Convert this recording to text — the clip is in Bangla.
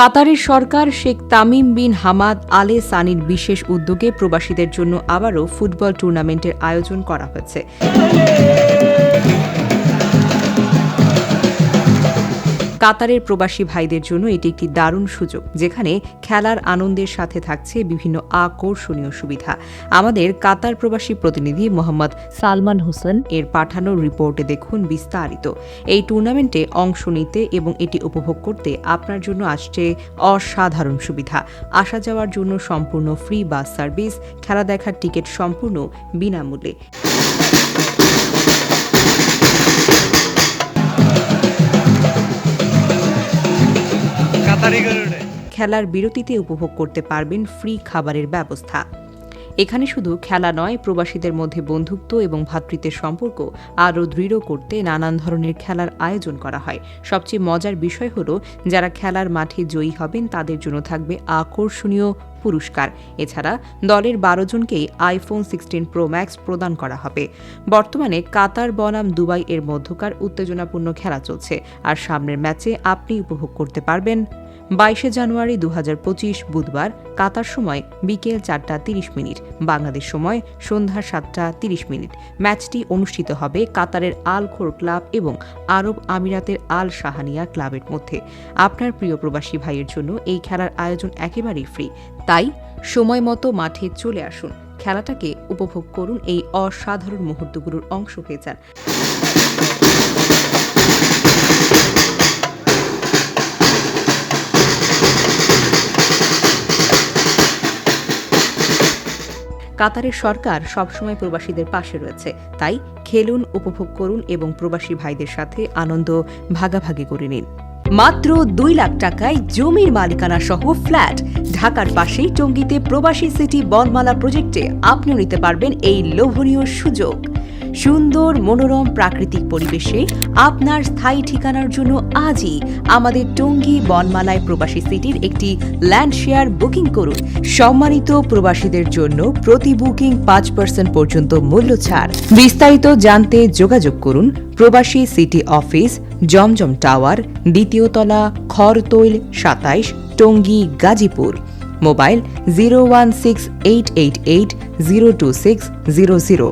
কাতারের সরকার শেখ তামিম বিন হামাদ আলে সানির বিশেষ উদ্যোগে প্রবাসীদের জন্য আবারও ফুটবল টুর্নামেন্টের আয়োজন করা হয়েছে। কাতারের প্রবাসী ভাইদের জন্য এটি একটি দারুণ সুযোগ, যেখানে খেলার আনন্দের সাথে থাকছে বিভিন্ন আকর্ষণীয় সুবিধা। আমাদের কাতার প্রবাসী প্রতিনিধি মোহাম্মদ সালমান হোসেন এর পাঠানো রিপোর্টে দেখুন বিস্তারিত। এই টুর্নামেন্টে অংশ নিতে এবং এটি উপভোগ করতে আপনার জন্য আসছে অসাধারণ সুবিধা। আসা যাওয়ার জন্য সম্পূর্ণ ফ্রি বাস সার্ভিস, খেলা দেখার টিকিট সম্পূর্ণ বিনামূল্যে। খেলার বিরতিতে উপভোগ করতে পারবেন ফ্রি খাবারের ব্যবস্থা। এখানে শুধু খেলা নয়, প্রবাসীদের মধ্যে বন্ধুত্ব এবং ভ্রাতৃত্বের সম্পর্ক আরও দৃঢ় করতে নানান ধরনের খেলার আয়োজন করা হয়। সবচেয়ে মজার বিষয় হলো, যারা খেলার মাঠে জয়ী হবেন তাদের জন্য থাকবে আকর্ষণীয় পুরস্কার। এছাড়া দলের 12 জনকেই আইফোন 16 প্রো ম্যাক্স প্রদান করা হবে। বর্তমানে কাতার বনাম দুবাই এর মধ্যকার উত্তেজনাপূর্ণ খেলা চলছে, আর সামনের ম্যাচে আপনি উপভোগ করতে পারবেন 22 জানুয়ারি 2025 বুধবার কাতার সময় বিকেল 4:30, বাংলাদেশ সময় সন্ধ্যা 7:30। ম্যাচটি অনুষ্ঠিত হবে কাতারের আল খোর ক্লাব এবং আরব আমিরাতের আল শাহানিয়া ক্লাবের মধ্যে। আপনার প্রিয় প্রবাসী ভাইয়ের জন্য এই খেলার আয়োজন একেবারেই ফ্রি, তাই সময় মতো মাঠে চলে আসুন, খেলাটাকে উপভোগ করুন, এই অসাধারণ মুহূর্তগুলোর অংশ হয়ে যান। কাতারের সরকার সবসময় প্রবাসীদের পাশে রয়েছে, তাই খেলুন, উপভোগ করুন এবং প্রবাসী ভাইদের সাথে আনন্দ ভাগাভাগি করে নিন। মাত্র 2 লাখ টাকায় জমির মালিকানা সহ ফ্ল্যাট। ঢাকার পাশেই টঙ্গীতে প্রবাসী সিটি বনমালা প্রজেক্টে আপনিও নিতে পারবেন এই লোভনীয় সুযোগ। সুন্দর মনোরম প্রাকৃতিক পরিবেশে আপনার স্থায়ী ঠিকানার জন্য আজই আমাদের টঙ্গী বনমালায় প্রবাসী সিটির একটি ল্যান্ড শেয়ার বুকিং করুন। সম্মানিত প্রবাসীদের জন্য প্রতি বুকিং 5% পর্যন্ত মূল্য ছাড়। বিস্তারিত জানতে যোগাযোগ করুন প্রবাসী সিটি অফিস, জমজম টাওয়ার, 2য় তলা, খরতৈল 27, টঙ্গী, গাজীপুর। মোবাইল 01688802600।